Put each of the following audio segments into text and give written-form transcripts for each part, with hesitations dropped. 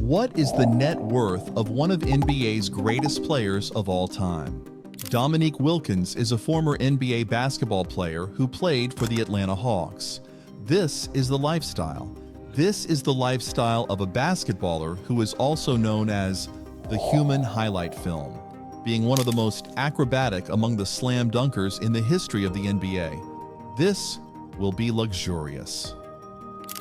What is the net worth of one of NBA's greatest players of all time? Dominique Wilkins is a former NBA basketball player who played for the Atlanta Hawks. This is the lifestyle. This is the lifestyle of a basketballer who is also known as the human highlight film, being one of the most acrobatic among the slam dunkers in the history of the NBA. This will be luxurious.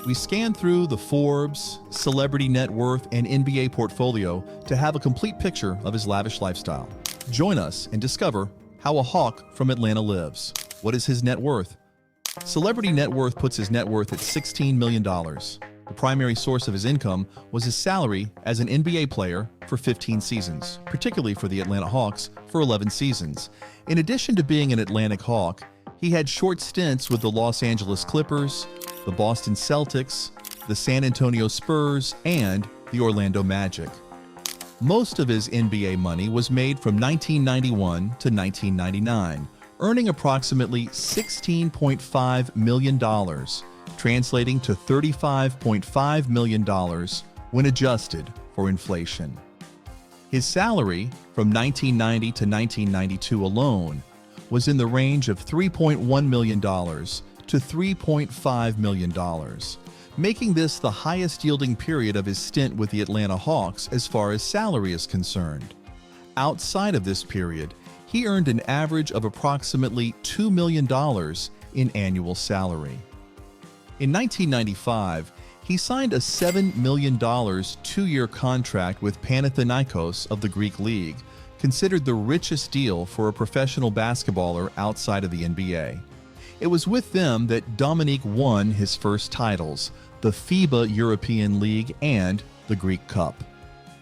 We scan through the Forbes, celebrity net worth, and NBA portfolio to have a complete picture of his lavish lifestyle. Join us and discover how a Hawk from Atlanta lives. What is his net worth? Celebrity net worth puts his net worth at $16 million. The primary source of his income was his salary as an NBA player for 15 seasons, particularly for the Atlanta Hawks for 11 seasons. In addition to being an Atlantic Hawk, he had short stints with the Los Angeles Clippers, the Boston Celtics, the San Antonio Spurs, and the Orlando Magic. Most of his NBA money was made from 1991 to 1999, earning approximately $16.5 million, translating to $35.5 million when adjusted for inflation. His salary from 1990 to 1992 alone was in the range of $3.1 million to $3.5 million, making this the highest yielding period of his stint with the Atlanta Hawks as far as salary is concerned. Outside of this period, he earned an average of approximately $2 million in annual salary. In 1995, he signed a $7 million two-year contract with Panathinaikos of the Greek League, considered the richest deal for a professional basketballer outside of the NBA. It was with them that Dominique won his first titles, the FIBA European League and the Greek Cup.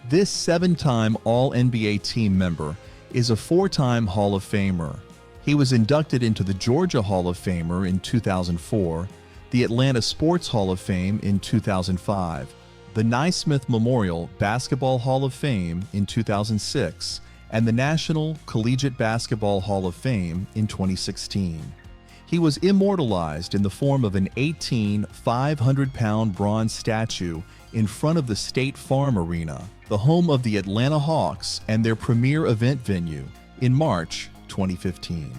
This seven-time All-NBA team member is a four-time Hall of Famer. He was inducted into the Georgia Hall of Famer in 2004, the Atlanta Sports Hall of Fame in 2005, the Naismith Memorial Basketball Hall of Fame in 2006, and the National Collegiate Basketball Hall of Fame in 2016. He was immortalized in the form of an 500-pound bronze statue in front of the State Farm Arena, the home of the Atlanta Hawks and their premier event venue, in March 2015.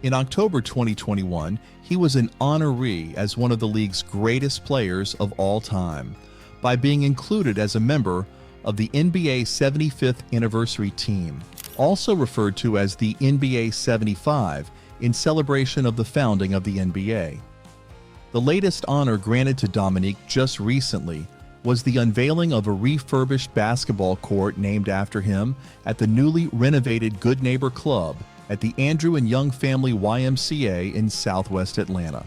In October 2021, he was an honoree as one of the league's greatest players of all time by being included as a member of the NBA 75th Anniversary Team, also referred to as the NBA 75, in celebration of the founding of the NBA. The latest honor granted to Dominique just recently was the unveiling of a refurbished basketball court named after him at the newly renovated Good Neighbor Club at the Andrew and Young Family YMCA in Southwest Atlanta.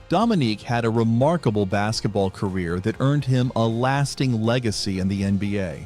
Dominique had a remarkable basketball career that earned him a lasting legacy in the NBA.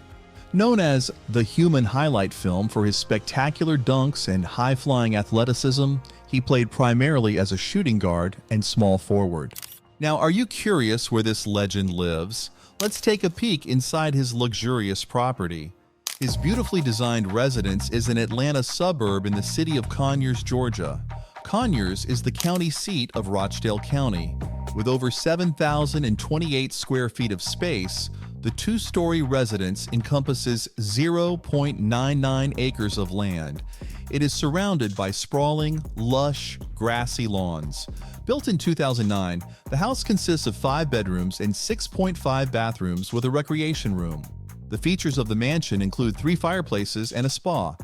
Known as the human highlight film for his spectacular dunks and high-flying athleticism, he played primarily as a shooting guard and small forward. Now, are you curious where this legend lives? Let's take a peek inside his luxurious property. His beautifully designed residence is an Atlanta suburb in the city of Conyers, Georgia. Conyers is the county seat of Rochdale County. With over 7,028 square feet of space, the two-story residence encompasses 0.99 acres of land. It is surrounded by sprawling, lush, grassy lawns. Built in 2009, the house consists of 5 bedrooms and 6.5 bathrooms with a recreation room. The features of the mansion include 3 fireplaces and a spa.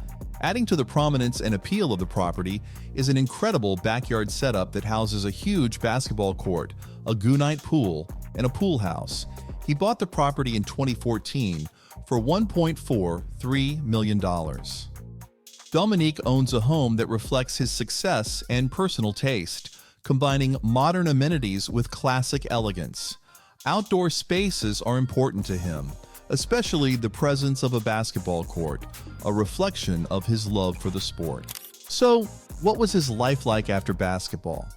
Adding to the prominence and appeal of the property is an incredible backyard setup that houses a huge basketball court, a goonite pool, and a pool house. He bought the property in 2014 for $1.43 million. Dominique owns a home that reflects his success and personal taste, combining modern amenities with classic elegance. Outdoor spaces are important to him, especially the presence of a basketball court, a reflection of his love for the sport. So, what was his life like after basketball?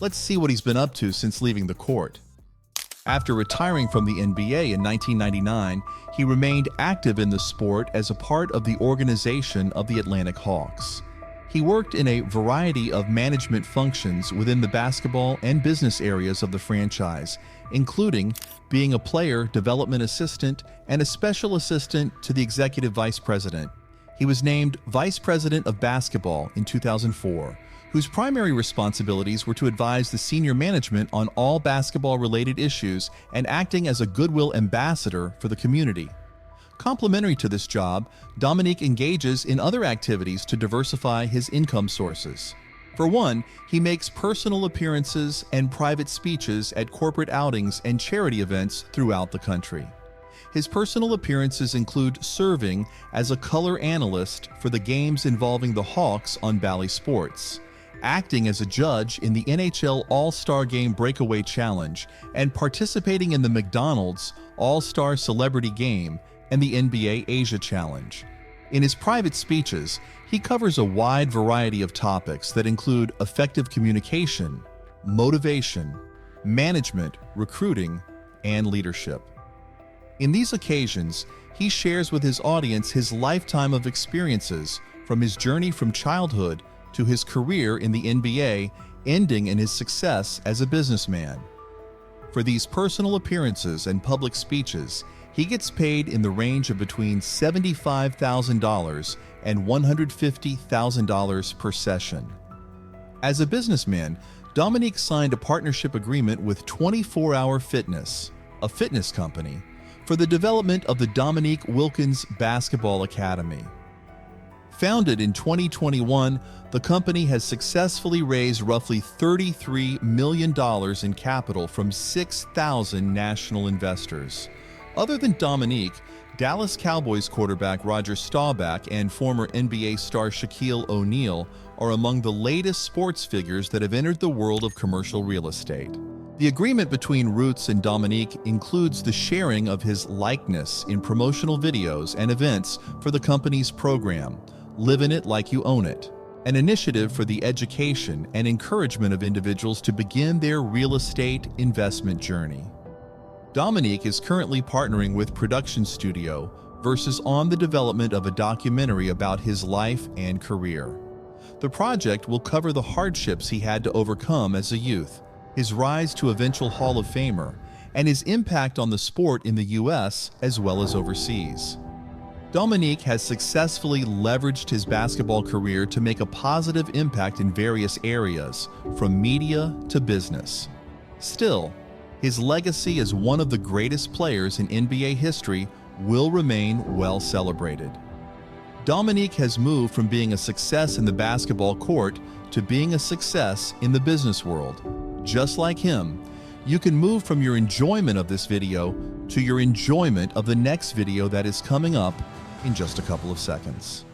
Let's see what he's been up to since leaving the court. After retiring from the NBA in 1999, he remained active in the sport as a part of the organization of the Atlantic Hawks. He worked in a variety of management functions within the basketball and business areas of the franchise, including being a player development assistant and a special assistant to the executive vice president. He was named Vice President of Basketball in 2004, whose primary responsibilities were to advise the senior management on all basketball-related issues and acting as a goodwill ambassador for the community. Complementary to this job, Dominique engages in other activities to diversify his income sources. For one, he makes personal appearances and private speeches at corporate outings and charity events throughout the country. His personal appearances include serving as a color analyst for the games involving the Hawks on Bally Sports, acting as a judge in the NHL All-Star Game Breakaway Challenge, and participating in the McDonald's All-Star Celebrity Game and the NBA Asia Challenge. In his private speeches, he covers a wide variety of topics that include effective communication, motivation, management, recruiting, and leadership. In these occasions, he shares with his audience his lifetime of experiences, from his journey from childhood to his career in the NBA, ending in his success as a businessman. For these personal appearances and public speeches, he gets paid in the range of between $75,000 and $150,000 per session. As a businessman, Dominique signed a partnership agreement with 24 Hour Fitness, a fitness company, for the development of the Dominique Wilkins Basketball Academy. Founded in 2021, the company has successfully raised roughly $33 million in capital from 6,000 national investors. Other than Dominique, Dallas Cowboys quarterback Roger Staubach and former NBA star Shaquille O'Neal are among the latest sports figures that have entered the world of commercial real estate. The agreement between Roots and Dominique includes the sharing of his likeness in promotional videos and events for the company's program, Living It Like You Own It, an initiative for the education and encouragement of individuals to begin their real estate investment journey. Dominique is currently partnering with production studio Versus on the development of a documentary about his life and career. The project will cover the hardships he had to overcome as a youth, his rise to eventual Hall of Famer, and his impact on the sport in the US as well as overseas. Dominique has successfully leveraged his basketball career to make a positive impact in various areas, from media to business. Still, his legacy as one of the greatest players in NBA history will remain well celebrated. Dominique has moved from being a success in the basketball court to being a success in the business world. Just like him, you can move from your enjoyment of this video to your enjoyment of the next video that is coming up in just a couple of seconds.